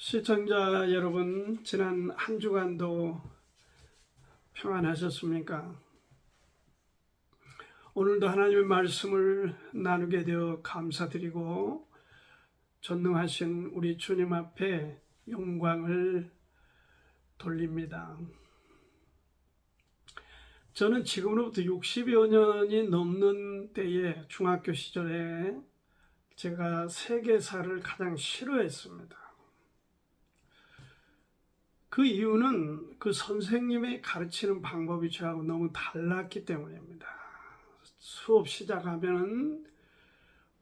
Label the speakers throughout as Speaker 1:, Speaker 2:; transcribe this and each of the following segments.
Speaker 1: 시청자 여러분, 지난 한 주간도 평안하셨습니까? 오늘도 하나님의 말씀을 나누게 되어 감사드리고 전능하신 우리 주님 앞에 영광을 돌립니다. 저는 지금으로부터 60여 년이 넘는 때에 중학교 시절에 제가 세계사를 가장 싫어했습니다. 그 이유는 그 선생님의 가르치는 방법이 저하고 너무 달랐기 때문입니다. 수업 시작하면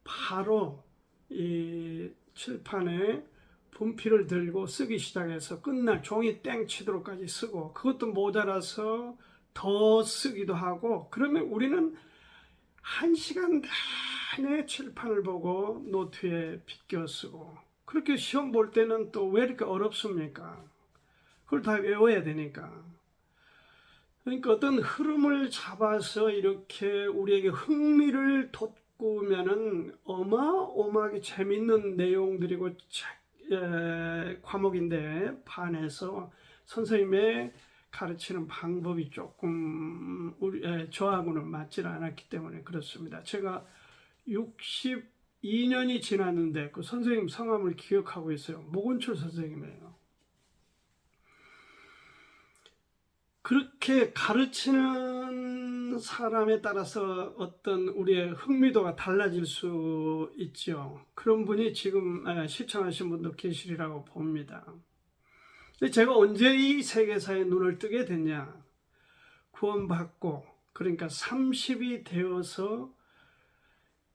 Speaker 1: 바로 이 칠판에 분필을 들고 쓰기 시작해서 끝날 종이 땡 치도록까지 쓰고, 그것도 모자라서 더 쓰기도 하고, 그러면 우리는 1시간 내내 칠판을 보고 노트에 비껴 쓰고, 그렇게 시험 볼 때는 또 왜 이렇게 어렵습니까? 그걸 다 외워야 되니까. 그러니까 어떤 흐름을 잡아서 이렇게 우리에게 흥미를 돋구면은 어마어마하게 재밌는 내용들이고 과목인데, 반해서 선생님의 가르치는 방법이 조금 저하고는 맞지 않았기 때문에 그렇습니다. 제가 62년이 지났는데 그 선생님 성함을 기억하고 있어요. 모건철 선생님이에요. 그렇게 가르치는 사람에 따라서 어떤 우리의 흥미도가 달라질 수 있죠. 그런 분이 지금 시청하신 분도 계시리라고 봅니다. 근데 제가 언제 이 세계사에 눈을 뜨게 됐냐? 구원받고, 그러니까 30이 되어서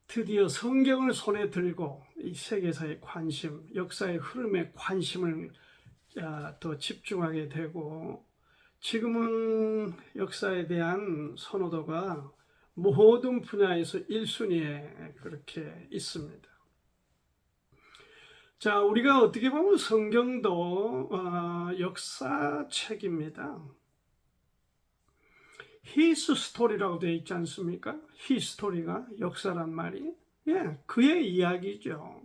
Speaker 1: 드디어 성경을 손에 들고 이 세계사의 관심, 역사의 흐름에 관심을 더 집중하게 되고, 지금은 역사에 대한 선호도가 모든 분야에서 1순위에 그렇게 있습니다. 자, 우리가 어떻게 보면 성경도 역사책입니다. 히스토리라고 되어 있지 않습니까? 히스토리가 역사란 말이. 그의 이야기죠.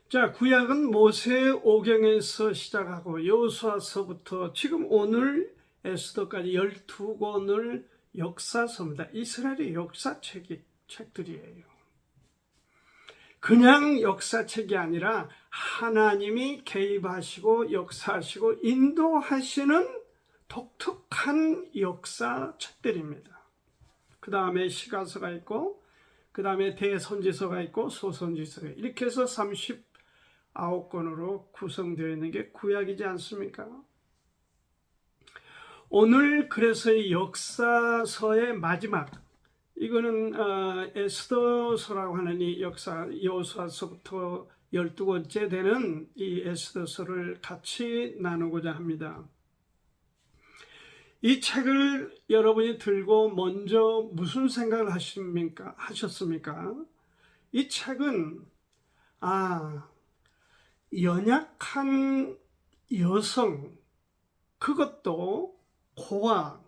Speaker 1: 자, 구약은 모세 오경에서 시작하고 여호수아서부터 지금 오늘 에스더까지 12권을 역사서입니다. 이스라엘의 역사책들이에요. 그냥 역사책이 아니라 하나님이 개입하시고 역사하시고 인도하시는 독특한 역사책들입니다. 그 다음에 시가서가 있고, 그 다음에 대선지서가 있고, 소선지서가 있고, 이렇게 해서 39권으로 구성되어 있는 게 구약이지 않습니까? 오늘 그래서 이 역사서의 마지막, 이거는 에스더서라고 하는 이 역사, 여호수아서부터 12권째 되는 이 에스더서를 같이 나누고자 합니다. 이 책을 여러분이 들고 먼저 무슨 생각을 하셨습니까? 이 책은 연약한 여성, 그것도 고아,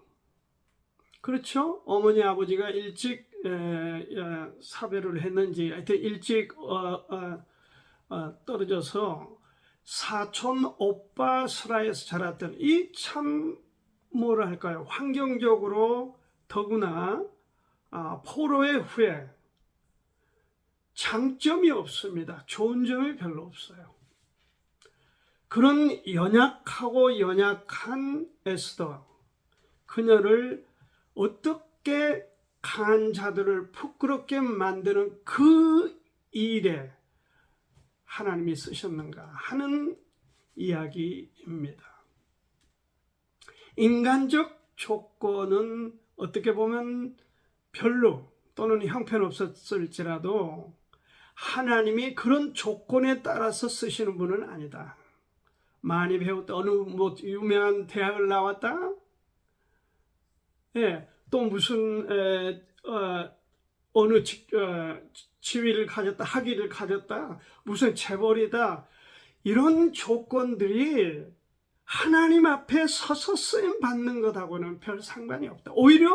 Speaker 1: 그렇죠? 어머니 아버지가 일찍 사별을 했는지 하여튼 일찍 떨어져서 사촌 오빠 슬하에서 자랐던 이 참 뭐라 할까요? 환경적으로 더구나 포로의 후에 장점이 없습니다. 좋은 점이 별로 없어요. 그런 연약하고 연약한 에스더, 그녀를 어떻게 강한 자들을 부끄럽게 만드는 그 일에 하나님이 쓰셨는가 하는 이야기입니다. 인간적 조건은 어떻게 보면 별로 또는 형편없었을지라도 하나님이 그런 조건에 따라서 쓰시는 분은 아니다. 많이 배웠다, 어느 유명한 대학을 나왔다, 또 무슨 어느 지위를 가졌다, 학위를 가졌다, 무슨 재벌이다, 이런 조건들이 하나님 앞에 서서 쓰임 받는 것하고는 별 상관이 없다. 오히려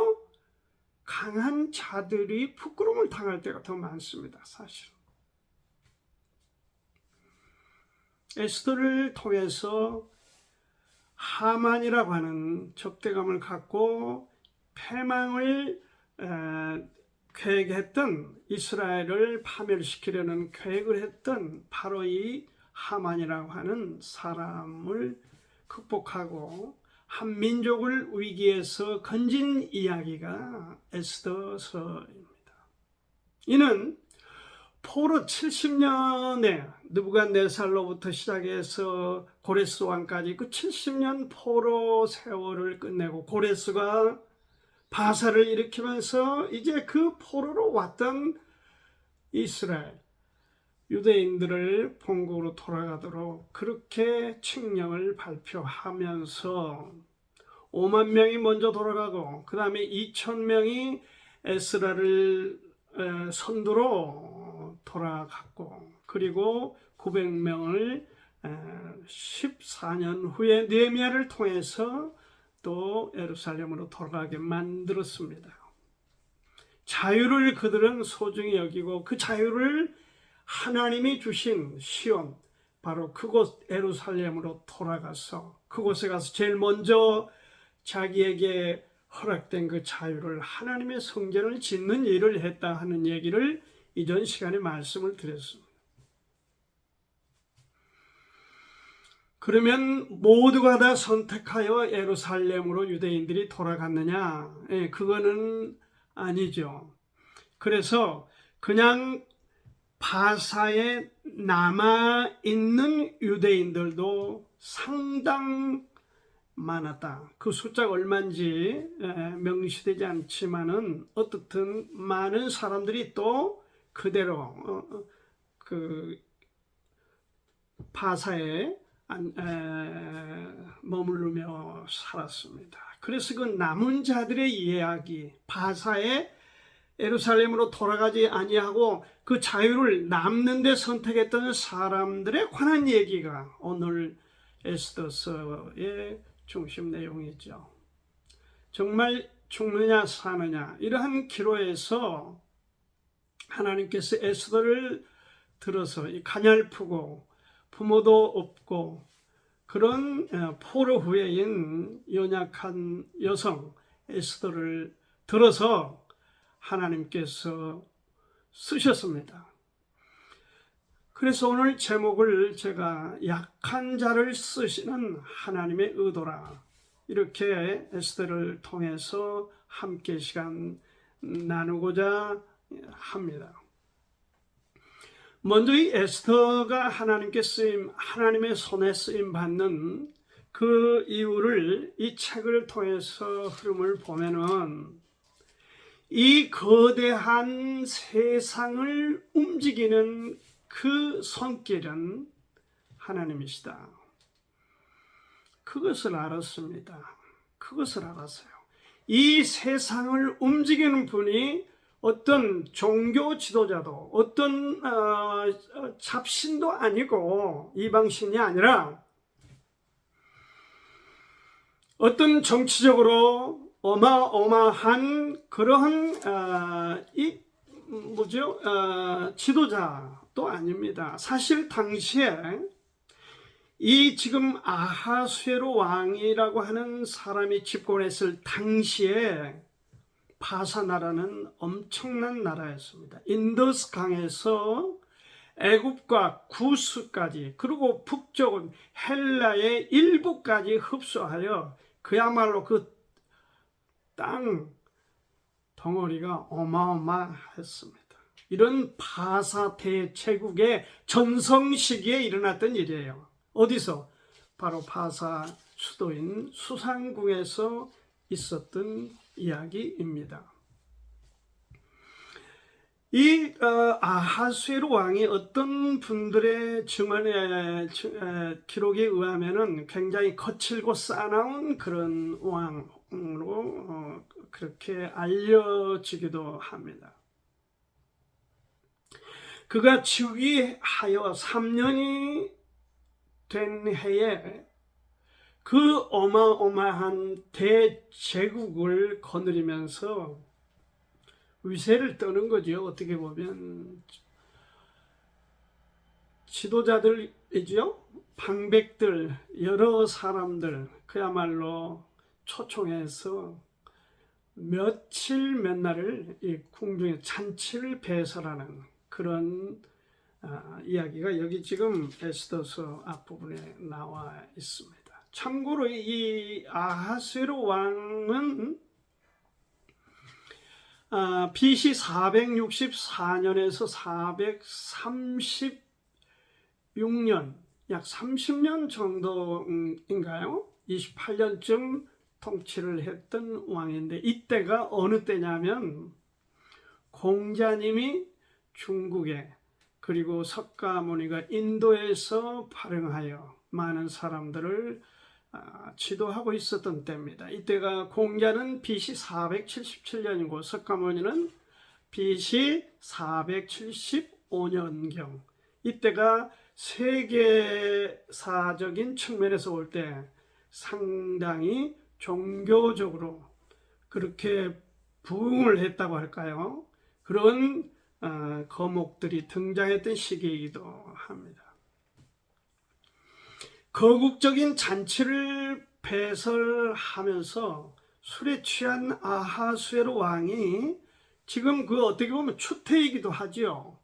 Speaker 1: 강한 자들이 부끄러움을 당할 때가 더 많습니다. 사실은. 에스더를 통해서 하만이라고 하는 적대감을 갖고 패망을 계획했던, 이스라엘을 파멸시키려는 계획을 했던 바로 이 하만이라고 하는 사람을 극복하고 한 민족을 위기에서 건진 이야기가 에스더서입니다. 이는 포로 70년에 느부갓네살로부터 시작해서 고레스 왕까지 그 70년 포로 세월을 끝내고 고레스가 바사를 일으키면서 이제 그 포로로 왔던 이스라엘 유대인들을 본국으로 돌아가도록 그렇게 칙령을 발표하면서 5만 명이 먼저 돌아가고 그 다음에 2,000명이 에스라를 선두로 돌아갔고, 그리고 900명을 14년 후에 느헤미야를 통해서 또 예루살렘으로 돌아가게 만들었습니다. 자유를 그들은 소중히 여기고 그 자유를 하나님이 주신 시온, 바로 그곳 예루살렘으로 돌아가서 그곳에 가서 제일 먼저 자기에게 허락된 그 자유를 하나님의 성전을 짓는 일을 했다 하는 얘기를 이전 시간에 말씀을 드렸습니다. 그러면 모두가 다 선택하여 예루살렘으로 유대인들이 돌아갔느냐? 그거는 아니죠. 그래서 그냥 바사에 남아있는 유대인들도 상당 많았다. 그 숫자가 얼마인지 명시되지 않지만은 어떻든 많은 사람들이 또 그대로 그 바사에 머무르며 살았습니다. 그래서 그 남은 자들의 이야기, 바사에 예루살렘으로 돌아가지 아니하고 그 자유를 남는 데 선택했던 사람들에 관한 얘기가 오늘 에스더서의 중심 내용이죠. 정말 죽느냐 사느냐 이러한 기로에서 하나님께서 에스더를 들어서 가냘프고 부모도 없고 그런 포로 후예인 연약한 여성 에스더를 들어서 하나님께서 쓰셨습니다. 그래서 오늘 제목을 제가 약한 자를 쓰시는 하나님의 의도라, 이렇게 에스더를 통해서 함께 시간 나누고자 합니다. 먼저 이 에스더가 하나님께 쓰임, 하나님의 손에 쓰임 받는 그 이유를 이 책을 통해서 흐름을 보면은 이 거대한 세상을 움직이는 그 손길은 하나님이시다. 그것을 알았습니다. 그것을 알았어요. 이 세상을 움직이는 분이 어떤 종교 지도자도 어떤 잡신도 아니고 이방신이 아니라 어떤 정치적으로 어마어마한 그러한 지도자도 아닙니다. 사실 당시에 이 지금 아하수에로 왕이라고 하는 사람이 집권했을 당시에 바사 나라는 엄청난 나라였습니다. 인더스 강에서 애굽과 구스까지, 그리고 북쪽은 헬라의 일부까지 흡수하여 그야말로 그 땅 덩어리가 어마어마했습니다. 이런 바사 대제국의 전성 시기에 일어났던 일이에요. 어디서? 바로 바사 수도인 수산궁에서 있었던 이야기입니다. 이 아하수에로 왕이 어떤 분들의 증언의 기록에 의하면은 굉장히 거칠고 싸나운 그런 왕으로 그렇게 알려지기도 합니다. 그가 즉위하여 3년이 된 해에 그 어마어마한 대제국을 거느리면서 위세를 떠는 거죠. 어떻게 보면 지도자들이죠. 방백들, 여러 사람들 그야말로 초청해서 며칠 몇 날을 이 궁중에 잔치를 배설하는 그런 이야기가 여기 지금 에스더서 앞부분에 나와 있습니다. 참고로 이 아하스웨로 왕은 BC 464년에서 436년, 약 30년 정도인가요? 28년쯤 통치를 했던 왕인데, 이때가 어느 때냐면 공자님이 중국에, 그리고 석가모니가 인도에서 발행하여 많은 사람들을 지도하고 있었던 때입니다. 이때가 공자는 BC 477년이고 석가모니는 BC 475년경. 이때가 세계사적인 측면에서 볼 때 상당히 종교적으로 그렇게 부흥을 했다고 할까요? 그런 거목들이 등장했던 시기이기도 합니다. 거국적인 잔치를 배설하면서 술에 취한 아하수에로 왕이 지금 그 어떻게 보면 추태이기도 하죠.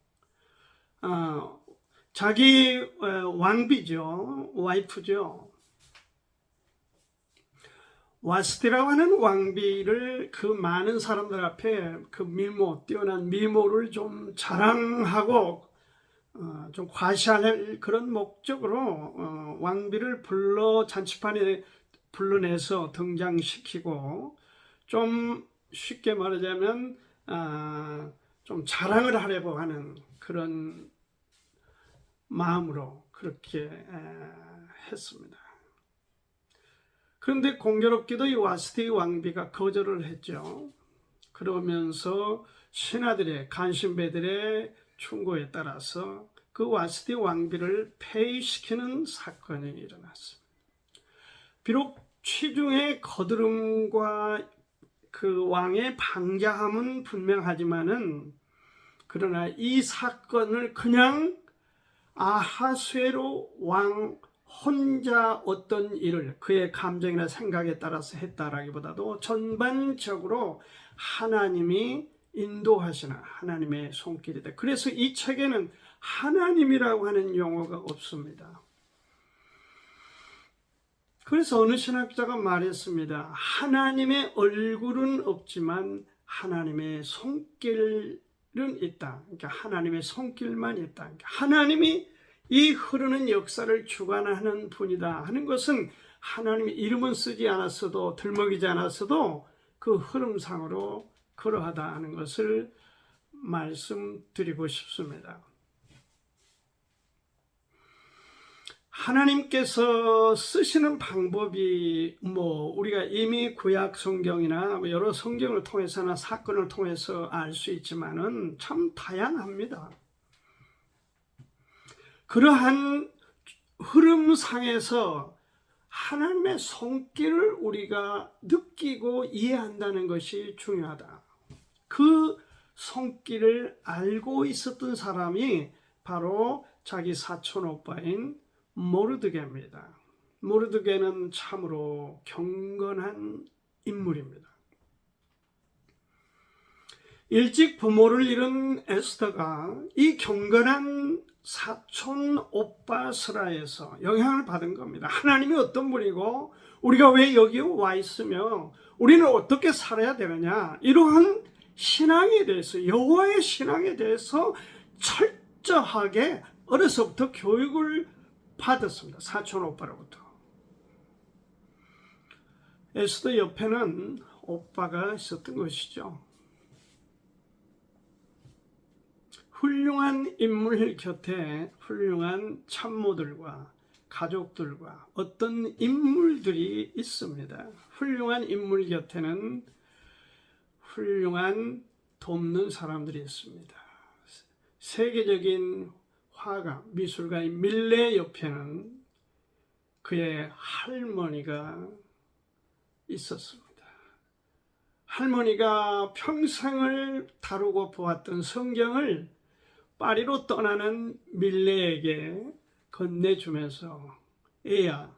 Speaker 1: 자기 왕비죠, 와이프죠. 와스티라고 하는 왕비를 그 많은 사람들 앞에 그 미모, 뛰어난 미모를 좀 자랑하고 좀 과시할 그런 목적으로 왕비를 잔치판에 불러내서 등장시키고, 좀 쉽게 말하자면 좀 자랑을 하려고 하는 그런 마음으로 그렇게 했습니다. 그런데 공교롭게도 이 와스티 왕비가 거절을 했죠. 그러면서 신하들의, 간신배들의 충고에 따라서 그 와스티 왕비를 폐위시키는 사건이 일어났습니다. 비록 취중의 거드름과 그 왕의 방자함은 분명하지만은, 그러나 이 사건을 그냥 아하수에로 왕 혼자 어떤 일을 그의 감정이나 생각에 따라서 했다라기보다도 전반적으로 하나님이 인도하시는 하나님의 손길이다. 그래서 이 책에는 하나님이라고 하는 용어가 없습니다. 그래서 어느 신학자가 말했습니다. 하나님의 얼굴은 없지만 하나님의 손길은 있다. 그러니까 하나님의 손길만 있다. 그러니까 하나님이 이 흐르는 역사를 주관하는 분이다 하는 것은 하나님의 이름은 쓰지 않았어도, 들먹이지 않았어도 그 흐름상으로 그러하다 하는 것을 말씀드리고 싶습니다. 하나님께서 쓰시는 방법이 우리가 이미 구약 성경이나 여러 성경을 통해서나 사건을 통해서 알 수 있지만은 참 다양합니다. 그러한 흐름상에서 하나님의 손길을 우리가 느끼고 이해한다는 것이 중요하다. 그 손길을 알고 있었던 사람이 바로 자기 사촌 오빠인 모르드게입니다. 모르드게는 참으로 경건한 인물입니다. 일찍 부모를 잃은 에스더가 이 경건한 사촌 오빠 스라에서 영향을 받은 겁니다. 하나님이 어떤 분이고 우리가 왜 여기 와 있으며 우리는 어떻게 살아야 되느냐, 이러한 신앙에 대해서, 여호와의 신앙에 대해서 철저하게 어려서부터 교육을 받았습니다. 사촌 오빠로부터. 에스더 옆에는 오빠가 있었던 것이죠. 훌륭한 인물 곁에 훌륭한 참모들과 가족들과 어떤 인물들이 있습니다. 훌륭한 인물 곁에는 훌륭한 돕는 사람들이 있습니다. 세계적인 화가, 미술가인 밀레 옆에는 그의 할머니가 있었습니다. 할머니가 평생을 다루고 보았던 성경을 파리로 떠나는 밀레에게 건네주면서 애야,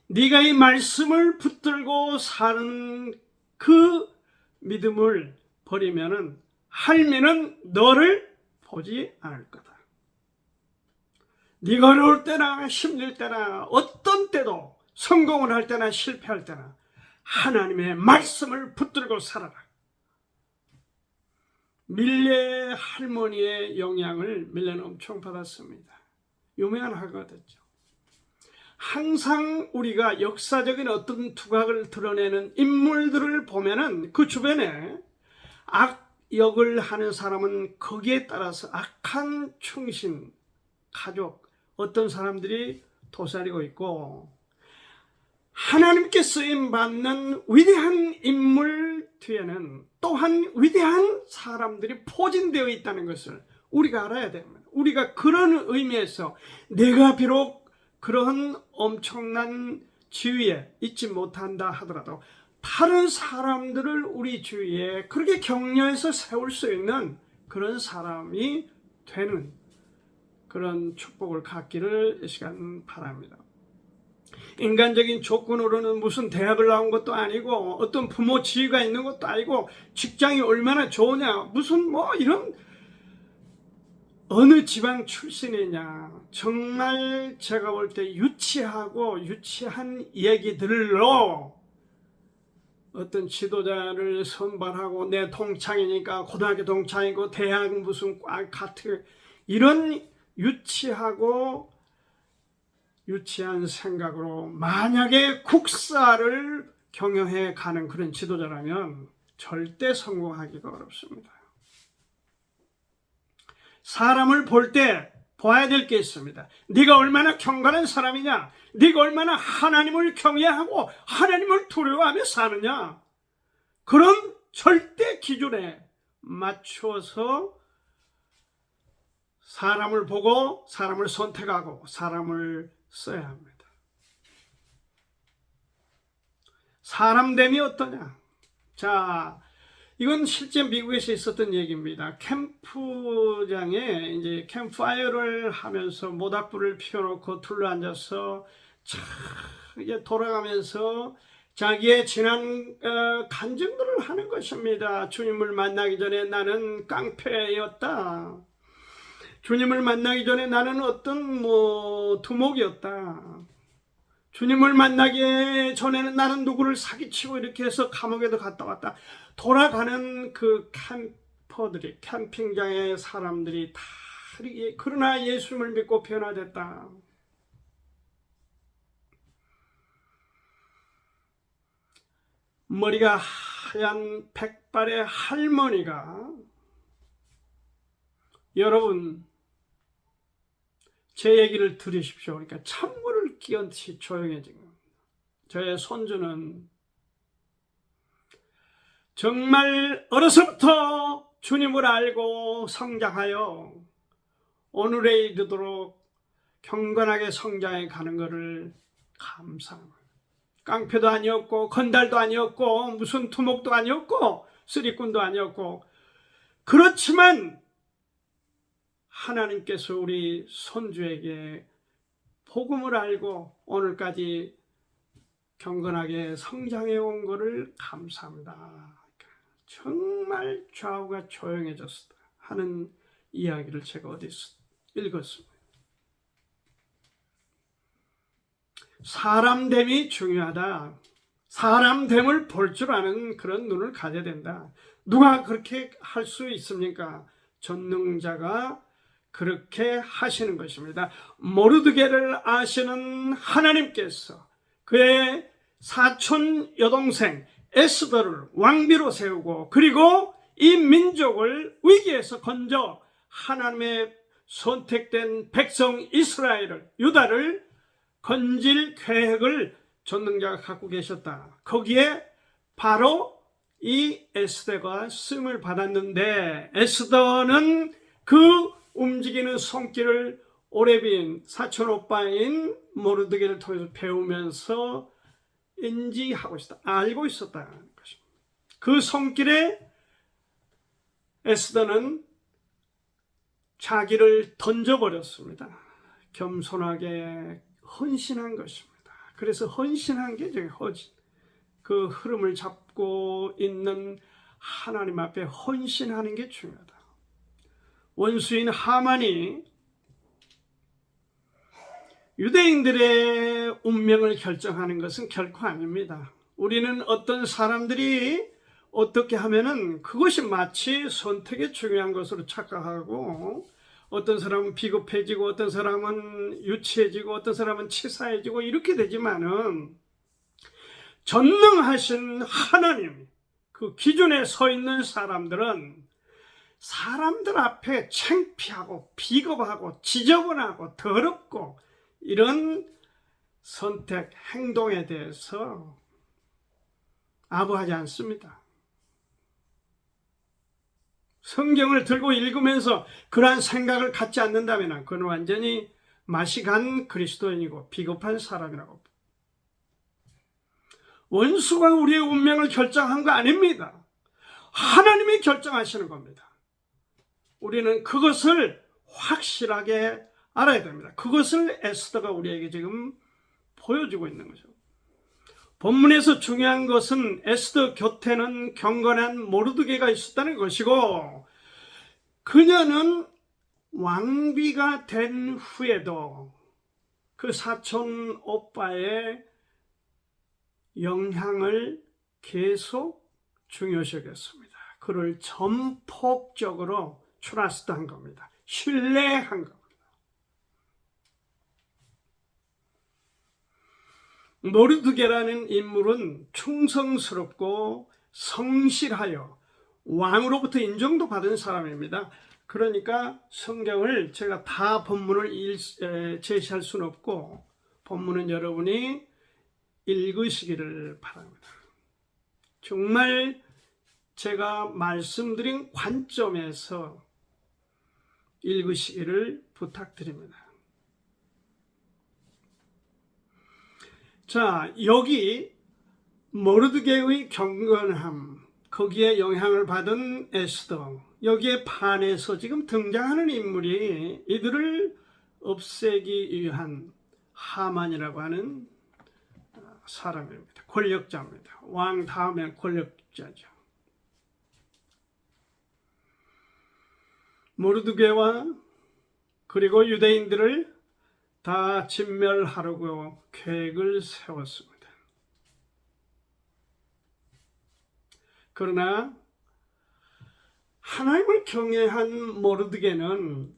Speaker 1: 네가 이 말씀을 붙들고 사는 그 믿음을 버리면은 할미는 너를 보지 않을 거다. 네가 어려울 때나 힘들 때나 어떤 때도 성공을 할 때나 실패할 때나 하나님의 말씀을 붙들고 살아라. 밀레 할머니의 영향을 밀레는 엄청 받았습니다. 유명한 화가가 됐죠. 항상 우리가 역사적인 어떤 두각을 드러내는 인물들을 보면은 그 주변에 악역을 하는 사람은 거기에 따라서 악한 충신, 가족, 어떤 사람들이 도사리고 있고, 하나님께 쓰임받는 위대한 인물 뒤에는 또한 위대한 사람들이 포진되어 있다는 것을 우리가 알아야 됩니다. 우리가 그런 의미에서 내가 비록 그런 엄청난 지위에 있지 못한다 하더라도 다른 사람들을 우리 주위에 그렇게 격려해서 세울 수 있는 그런 사람이 되는 그런 축복을 갖기를 이 시간 바랍니다. 인간적인 조건으로는 무슨 대학을 나온 것도 아니고 어떤 부모 지위가 있는 것도 아니고 직장이 얼마나 좋으냐, 무슨 뭐 이런 어느 지방 출신이냐, 정말 제가 볼 때 유치하고 유치한 얘기들로 어떤 지도자를 선발하고 내 동창이니까 고등학교 동창이고 대학 무슨 과 같은 이런 유치하고 유치한 생각으로 만약에 국사를 경영해 가는 그런 지도자라면 절대 성공하기가 어렵습니다. 사람을 볼 때 봐야 될 게 있습니다. 네가 얼마나 경건한 사람이냐, 네가 얼마나 하나님을 경외하고 하나님을 두려워하며 사느냐, 그런 절대 기준에 맞추어서 사람을 보고 사람을 선택하고 사람을 써야 합니다. 사람됨이 어떠냐? 자, 이건 실제 미국에서 있었던 얘기입니다. 캠프장에 이제 캠프파이어를 하면서 모닥불을 피워놓고 둘러앉아서 이제 돌아가면서 자기의 지난 간증들을 하는 것입니다. 주님을 만나기 전에 나는 깡패였다. 주님을 만나기 전에 나는 어떤 두목이었다. 주님을 만나기 전에는 나는 누구를 사기치고 이렇게 해서 감옥에도 갔다 왔다. 돌아가는 그 캠퍼들이, 캠핑장의 사람들이 다 그러나 예수님을 믿고 변화됐다. 머리가 하얀 백발의 할머니가, 여러분 제 얘기를 들으십시오. 그러니까 찬물을 끼얹듯이 조용해진 겁니다. 저의 손주는 정말 어려서부터 주님을 알고 성장하여 오늘에 이르도록 경건하게 성장해 가는 것을 감사합니다. 깡패도 아니었고 건달도 아니었고 무슨 두목도 아니었고 쓰리꾼도 아니었고, 그렇지만 하나님께서 우리 손주에게 복음을 알고 오늘까지 경건하게 성장해 온 것을 감사합니다. 정말 좌우가 조용해졌다 하는 이야기를 제가 어디서 읽었습니다. 사람됨이 중요하다. 사람됨을 볼 줄 아는 그런 눈을 가져야 된다. 누가 그렇게 할 수 있습니까? 전능자가 그렇게 하시는 것입니다. 모르드게를 아시는 하나님께서 그의 사촌 여동생 에스더를 왕비로 세우고, 그리고 이 민족을 위기에서 건져 하나님의 선택된 백성 이스라엘을, 유다를 건질 계획을 전능자가 갖고 계셨다. 거기에 바로 이 에스더가 쓰임을 받았는데, 에스더는 그 움직이는 손길을 오레빈 사촌 오빠인 모르드게를 통해서 배우면서 인지하고 있었다, 알고 있었다는 것입니다. 그 손길에 에스더는 자기를 던져버렸습니다. 겸손하게 헌신한 것입니다. 그래서 헌신한 게 저기 허진. 그 흐름을 잡고 있는 하나님 앞에 헌신하는 게 중요하다. 원수인 하만이 유대인들의 운명을 결정하는 것은 결코 아닙니다. 우리는 어떤 사람들이 어떻게 하면은 그것이 마치 선택이 중요한 것으로 착각하고, 어떤 사람은 비겁해지고 어떤 사람은 유치해지고 어떤 사람은 치사해지고 이렇게 되지만은, 전능하신 하나님 그 기준에 서 있는 사람들은 사람들 앞에 창피하고 비겁하고 지저분하고 더럽고 이런 선택, 행동에 대해서 아부하지 않습니다. 성경을 들고 읽으면서 그러한 생각을 갖지 않는다면 그는 완전히 맛이 간 그리스도인이고 비겁한 사람이라고. 원수가 우리의 운명을 결정한 거 아닙니다. 하나님이 결정하시는 겁니다. 우리는 그것을 확실하게 알아야 됩니다. 그것을 에스더가 우리에게 지금 보여주고 있는 거죠. 본문에서 중요한 것은 에스더 곁에는 경건한 모르드게가 있었다는 것이고, 그녀는 왕비가 된 후에도 그 사촌 오빠의 영향을 계속 중요시 여겼습니다. 그를 전폭적으로 트러스트한 겁니다. 신뢰한 겁니다. 모르드게라는 인물은 충성스럽고 성실하여 왕으로부터 인정도 받은 사람입니다. 그러니까 성경을 제가 다 본문을 제시할 수는 없고, 본문은 여러분이 읽으시기를 바랍니다. 정말 제가 말씀드린 관점에서 읽으시기를 부탁드립니다. 자, 여기 모르드게의 경건함, 거기에 영향을 받은 에스더, 여기에 반해서 지금 등장하는 인물이 이들을 없애기 위한 하만이라고 하는 사람입니다. 권력자입니다. 왕 다음에 권력자죠. 모르드게와 그리고 유대인들을 다 진멸하려고 계획을 세웠습니다. 그러나 하나님을 경외한 모르드게는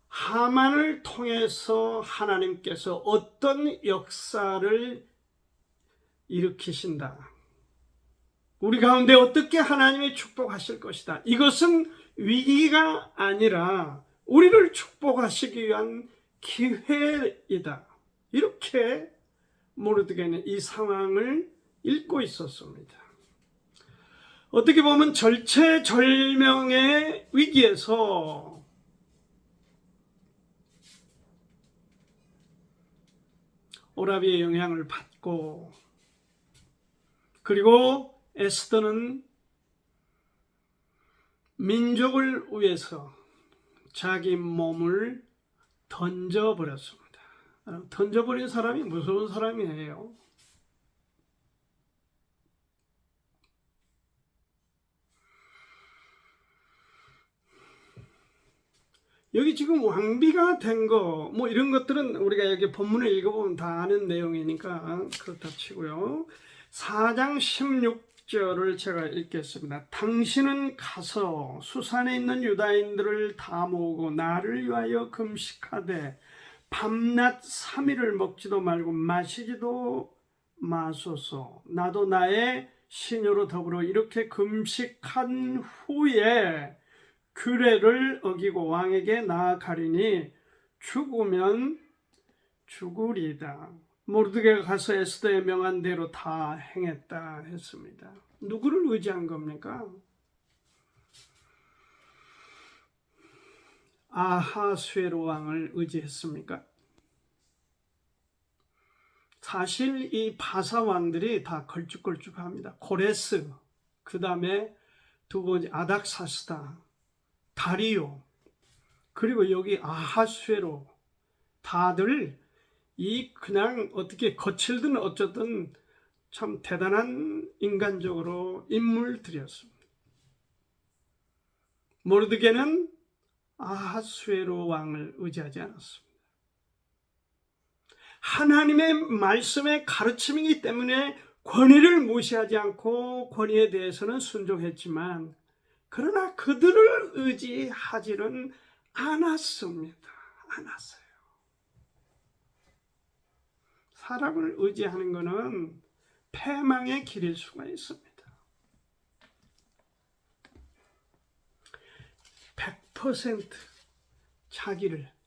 Speaker 1: 하만을 통해서 하나님께서 어떤 역사를 일으키신다, 우리 가운데 어떻게 하나님이 축복하실 것이다, 이것은 위기가 아니라 우리를 축복하시기 위한 기회이다, 이렇게 모르드게는 이 상황을 읽고 있었습니다. 어떻게 보면 절체절명의 위기에서 오라비의 영향을 받고, 그리고 에스더는 민족을 위해서 자기 몸을 던져버렸습니다. 던져버린 사람이 무서운 사람이에요. 여기 지금 왕비가 된 거, 뭐 이런 것들은 우리가 여기 본문을 읽어보면 다 아는 내용이니까 그렇다 치고요. 4장 16절을 제가 읽겠습니다. 당신은 가서 수산에 있는 유다인들을 다 모으고 나를 위하여 금식하되 밤낮 3일을 먹지도 말고 마시지도 마소서. 나도 나의 시녀로 더불어 이렇게 금식한 후에 규례를 어기고 왕에게 나아가리니 죽으면 죽으리이다. 모르드게가 가서 에스더의 명한 대로 다 행했다 했습니다. 누구를 의지한 겁니까? 아하수에로 왕을 의지했습니까? 사실 이 바사 왕들이 다 걸쭉걸쭉합니다. 고레스, 그 다음에 두 번째 아닥사스다, 다리오, 그리고 여기 아하수에로 다들 이 그냥 어떻게 거칠든 어쩌든 참 대단한 인간적으로 인물들이었습니다. 모르드게는 아하수에로 왕을 의지하지 않았습니다. 하나님의 말씀의 가르침이기 때문에 권위를 무시하지 않고 권위에 대해서는 순종했지만 그러나 그들을 의지하지는 않았습니다. 않았어요. 사람을 의지하는 것은 패망의 길일 수가 있습니다. 100%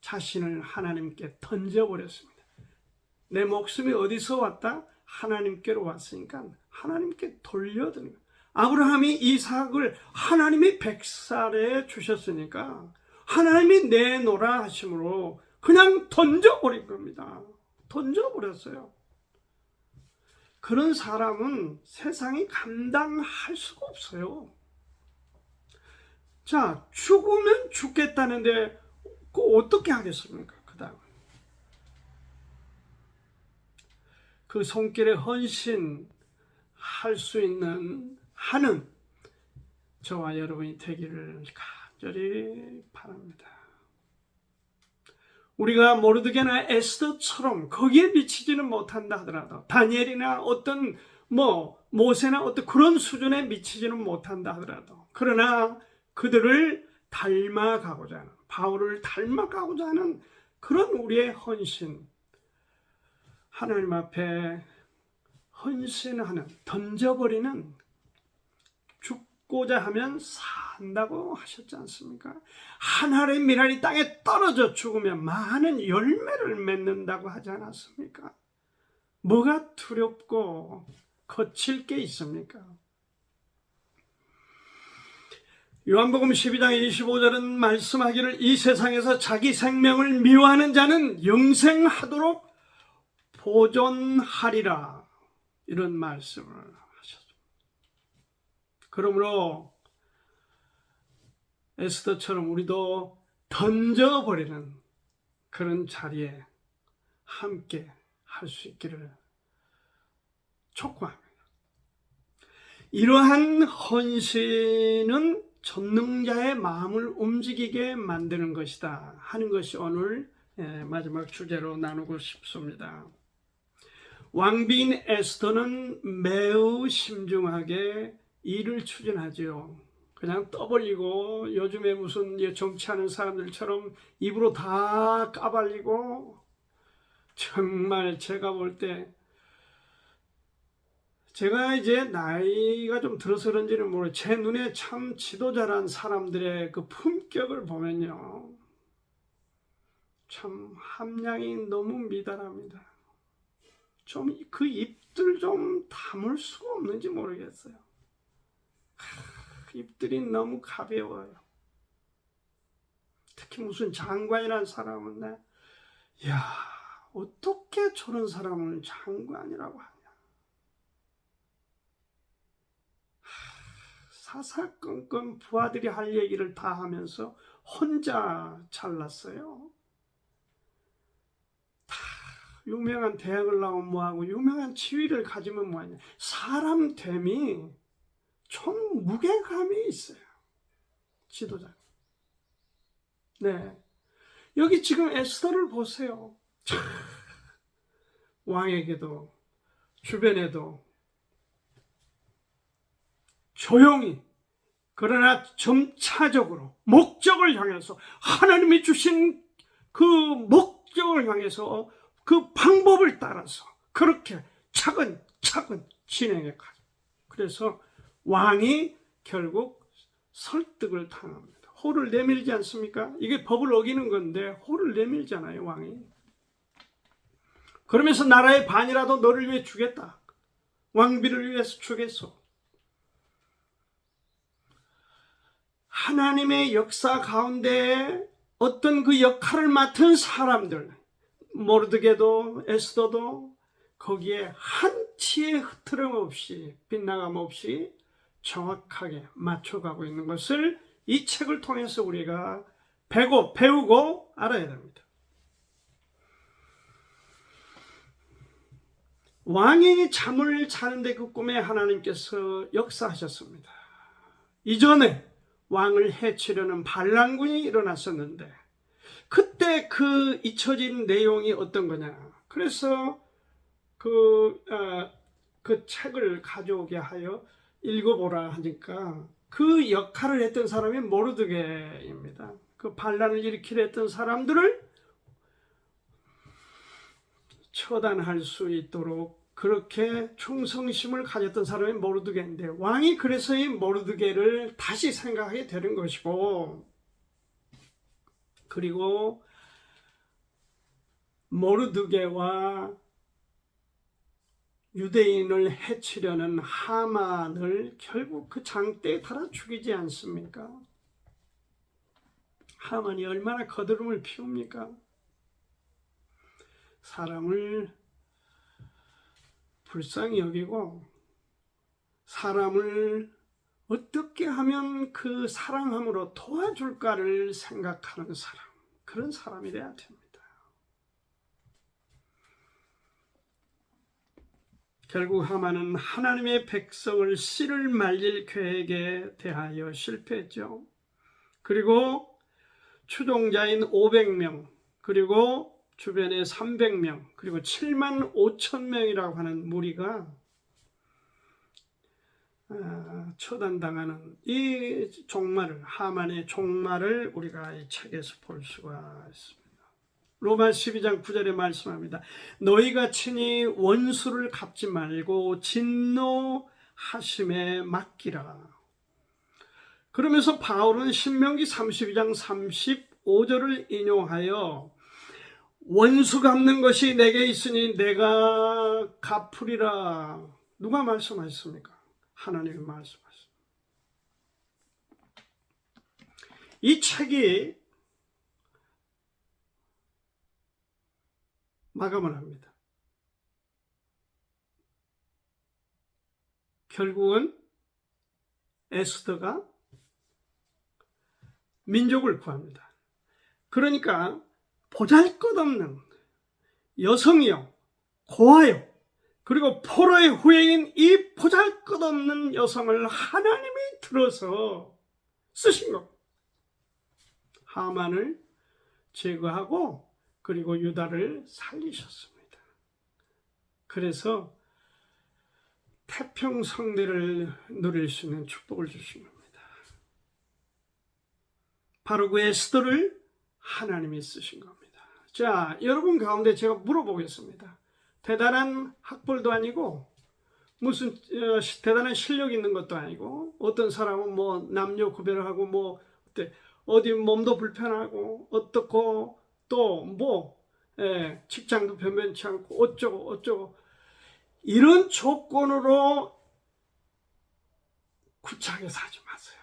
Speaker 1: 자신을 하나님께 던져버렸습니다. 내 목숨이 어디서 왔다? 하나님께로 왔으니까 하나님께 돌려드는 거예요. 아브라함이 이삭을 하나님이 100살에 주셨으니까 하나님이 내놓으라 하심으로 그냥 던져버린 겁니다. 던져버렸어요. 그런 사람은 세상이 감당할 수가 없어요. 자, 죽으면 죽겠다는데 그거 어떻게 하겠습니까? 그 다음 그 손길에 헌신할 수 있는 하는 저와 여러분이 되기를 간절히 바랍니다. 우리가 모르드게나 에스더처럼 거기에 미치지는 못한다 하더라도 다니엘이나 어떤 모세나 어떤 그런 수준에 미치지는 못한다 하더라도 그러나 그들을 닮아가고자 하는 바울을 닮아가고자 하는 그런 우리의 헌신, 하나님 앞에 헌신하는, 던져버리는, 죽고자 하면 산다고 하셨지 않습니까? 한 알의 미랄이 땅에 떨어져 죽으면 많은 열매를 맺는다고 하지 않았습니까? 뭐가 두렵고 거칠 게 있습니까? 요한복음 12장 25절은 말씀하기를 이 세상에서 자기 생명을 미워하는 자는 영생하도록 보존하리라, 이런 말씀을 하셨습니다. 그러므로 에스더처럼 우리도 던져버리는 그런 자리에 함께 할 수 있기를 촉구합니다. 이러한 헌신은 전능자의 마음을 움직이게 만드는 것이다 하는 것이 오늘 마지막 주제로 나누고 싶습니다. 왕비인 에스더는 매우 신중하게 일을 추진하지요. 그냥 떠벌리고 요즘에 무슨 정치하는 사람들처럼 입으로 다 까발리고, 정말 제가 볼 때 제가 이제 나이가 좀 들어서 그런지는 모르겠어요. 제 눈에 참 지도자란 사람들의 그 품격을 보면요, 참 함량이 너무 미달합니다. 좀 그 입들 좀 다물 수가 없는지 모르겠어요. 입들이 너무 가벼워요. 특히 무슨 장관이라는 사람은 야, 어떻게 저런 사람을 장관이라고 하냐. 사사건건 부하들이 할 얘기를 다 하면서 혼자 잘났어요. 다 유명한 대학을 나오면 뭐하고 유명한 지위를 가지면 뭐하냐. 사람됨이 좀 무게감이 있어요. 지도자. 네, 여기 지금 에스더를 보세요. 왕에게도 주변에도 조용히, 그러나 점차적으로 목적을 향해서, 하나님이 주신 그 목적을 향해서 그 방법을 따라서 그렇게 차근차근 진행해 가죠. 그래서 왕이 결국 설득을 당합니다. 호를 내밀지 않습니까? 이게 법을 어기는 건데 호를 내밀잖아요, 왕이. 그러면서 나라의 반이라도 너를 위해 주겠다. 왕비를 위해서 주겠소. 하나님의 역사 가운데 어떤 그 역할을 맡은 사람들, 모르드게도 에스더도 거기에 한치의 흐트럼 없이, 빗나감 없이 정확하게 맞춰가고 있는 것을 이 책을 통해서 우리가 배우고 알아야 됩니다. 왕이 잠을 자는데 그 꿈에 하나님께서 역사하셨습니다. 이전에 왕을 해치려는 반란군이 일어났었는데 그때 그 잊혀진 내용이 어떤 거냐. 그래서 그 책을 가져오게 하여 읽어보라 하니까 그 역할을 했던 사람이 모르드게입니다. 그 반란을 일으키려 했던 사람들을 처단할 수 있도록 그렇게 충성심을 가졌던 사람이 모르드게인데 왕이 그래서 이 모르드게를 다시 생각하게 되는 것이고, 그리고 모르드게와 유대인을 해치려는 하만을 결국 그 장대에 달아 죽이지 않습니까? 하만이 얼마나 거드름을 피웁니까? 사람을 불쌍히 여기고 사람을 어떻게 하면 그 사랑함으로 도와줄까를 생각하는 사람, 그런 사람이 돼야 됩니다. 결국 하만은 하나님의 백성을 씨를 말릴 계획에 대하여 실패했죠. 그리고 추종자인 500명, 그리고 주변에 300명, 그리고 7만 5천 명이라고 하는 무리가 처단당하는 이 종말을, 하만의 종말을 우리가 이 책에서 볼 수가 있습니다. 로마 12장 9절에 말씀합니다. 너희가 친히 원수를 갚지 말고 진노하심에 맡기라. 그러면서 바울은 신명기 32장 35절을 인용하여 원수 갚는 것이 내게 있으니 내가 갚으리라. 누가 말씀하셨습니까? 하나님이 말씀하셨습니다. 이 책이 마감을 합니다. 결국은 에스더가 민족을 구합니다. 그러니까 보잘것없는 여성이요, 고아요, 그리고 포로의 후예인 이 보잘것없는 여성을 하나님이 들어서 쓰신 겁니다. 하만을 제거하고 그리고 유다를 살리셨습니다. 그래서 태평성대를 누릴 수 있는 축복을 주신 겁니다. 바로 그 에스더를 하나님이 쓰신 겁니다. 자, 여러분 가운데 제가 물어보겠습니다. 대단한 학벌도 아니고 무슨 대단한 실력 있는 것도 아니고, 어떤 사람은 뭐 남녀 구별을 하고 뭐 어디 몸도 불편하고 어떻고 또 뭐 직장도 변변치 않고 어쩌고 이런 조건으로 구차하게 사지 마세요.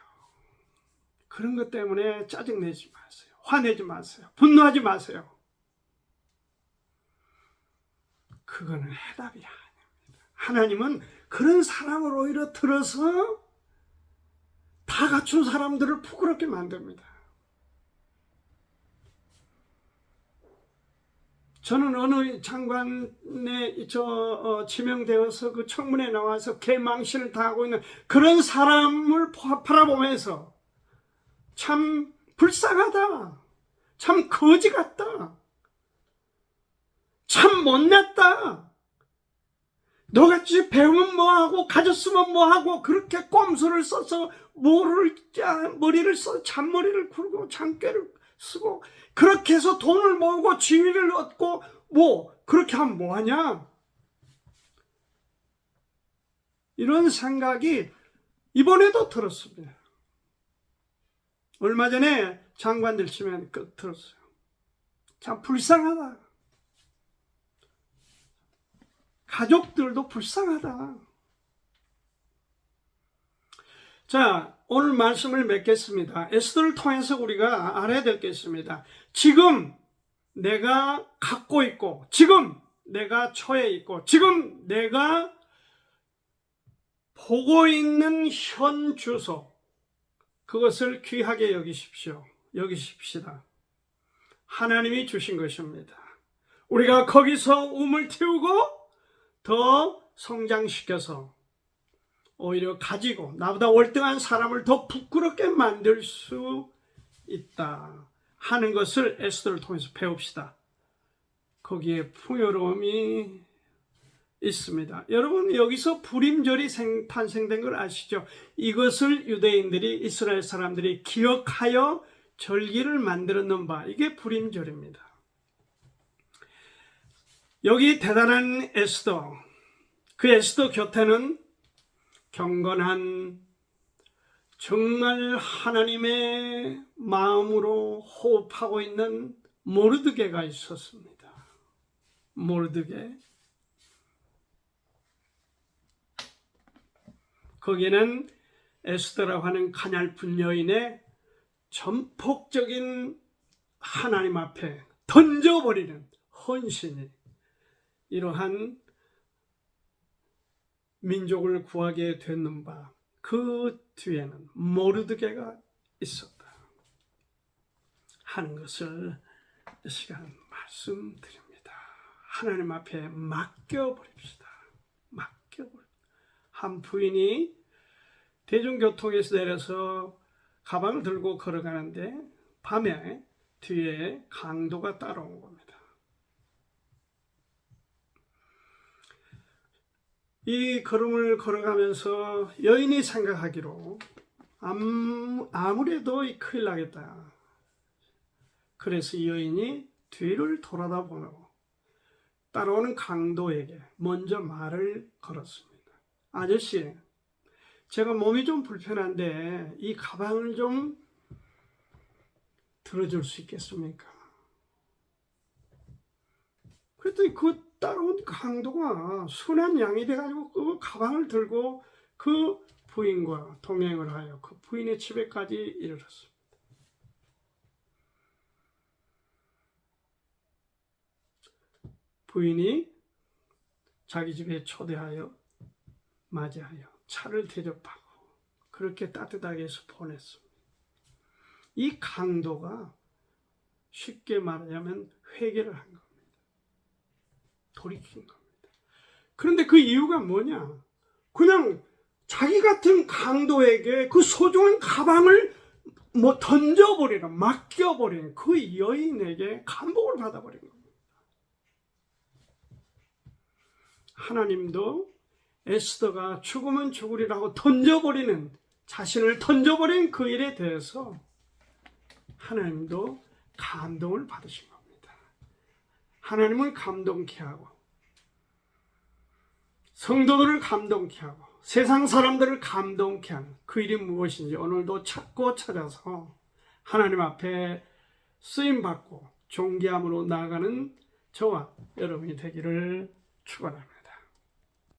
Speaker 1: 그런 것 때문에 짜증내지 마세요. 화내지 마세요. 분노하지 마세요. 그거는 해답이 아닙니다. 하나님은 그런 사람을 오히려 들어서 다 갖춘 사람들을 부끄럽게 만듭니다. 저는 어느 장관에 지명되어서 그 청문회에 나와서 개망신을 당하고 있는 그런 사람을 바라보면서 참 불쌍하다, 참 거지 같다, 참 못났다, 너같이 배우면 뭐하고 가졌으면 뭐하고 그렇게 꼼수를 써서 머리를 써 잔머리를 굴고 잔꾀를 쓰고 그렇게 해서 돈을 모으고 지위를 얻고 뭐 그렇게 하면 뭐하냐, 이런 생각이 이번에도 들었습니다. 얼마 전에 장관들 치면 들었어요. 참 불쌍하다, 가족들도 불쌍하다. 자, 오늘 말씀을 맺겠습니다. 에스더를 통해서 우리가 알아야 될 게 있습니다. 지금 내가 갖고 있고, 지금 내가 처해 있고, 지금 내가 보고 있는 현 주소, 그것을 귀하게 여기십시오. 여기십시다. 하나님이 주신 것입니다. 우리가 거기서 우물 틔우고 더 성장시켜서 오히려 가지고 나보다 월등한 사람을 더 부끄럽게 만들 수 있다 하는 것을 에스더를 통해서 배웁시다. 거기에 풍요로움이 있습니다. 여러분, 여기서 불임절이 탄생된 걸 아시죠? 이것을 유대인들이, 이스라엘 사람들이 기억하여 절기를 만들었는 바, 이게 불임절입니다. 여기 대단한 에스더, 그 에스더 곁에는 경건한, 정말 하나님의 마음으로 호흡하고 있는 모르드게가 있었습니다. 모르드게. 거기는 에스더라고 하는 가냘픈 여인의 전폭적인 하나님 앞에 던져버리는 헌신이, 이러한 민족을 구하게 됐는 바, 그 뒤에는 모르드게가 있었다 하는 것을 이 시간 말씀드립니다. 하나님 앞에 맡겨버립시다. 한 부인이 대중교통에서 내려서 가방을 들고 걸어가는데 밤에 뒤에 강도가 따라온 겁니다. 이 걸음을 걸어가면서 여인이 생각하기로 아무래도 큰일 나겠다. 그래서 이 여인이 뒤를 돌아다보고 따라오는 강도에게 먼저 말을 걸었습니다. 아저씨, 제가 몸이 좀 불편한데 이 가방을 좀 들어줄 수 있겠습니까? 그랬더니 그 따라온 강도가 순한 양이 돼가지고 그 가방을 들고 그 부인과 동행을 하여 그 부인의 집에까지 이르렀습니다. 부인이 자기 집에 초대하여 맞이하여 차를 대접하고 그렇게 따뜻하게 해서 보냈습니다. 이 강도가 쉽게 말하자면 회개를 한 겁니다. 돌이킨 겁니다. 그런데 그 이유가 뭐냐? 그냥 자기 같은 강도에게 그 소중한 가방을 던져버리는, 맡겨버리는 그 여인에게 감복을 받아버린 겁니다. 하나님도 에스더가 죽으면 죽으리라고 자신을 던져버린 그 일에 대해서 하나님도 감동을 받으신 겁니다. 하나님을 감동케 하고 성도들을 감동케 하고 세상 사람들을 감동케 하는 그 일이 무엇인지 오늘도 찾고 찾아서 하나님 앞에 쓰임받고 존귀함으로 나아가는 저와 여러분이 되기를 축원합니다.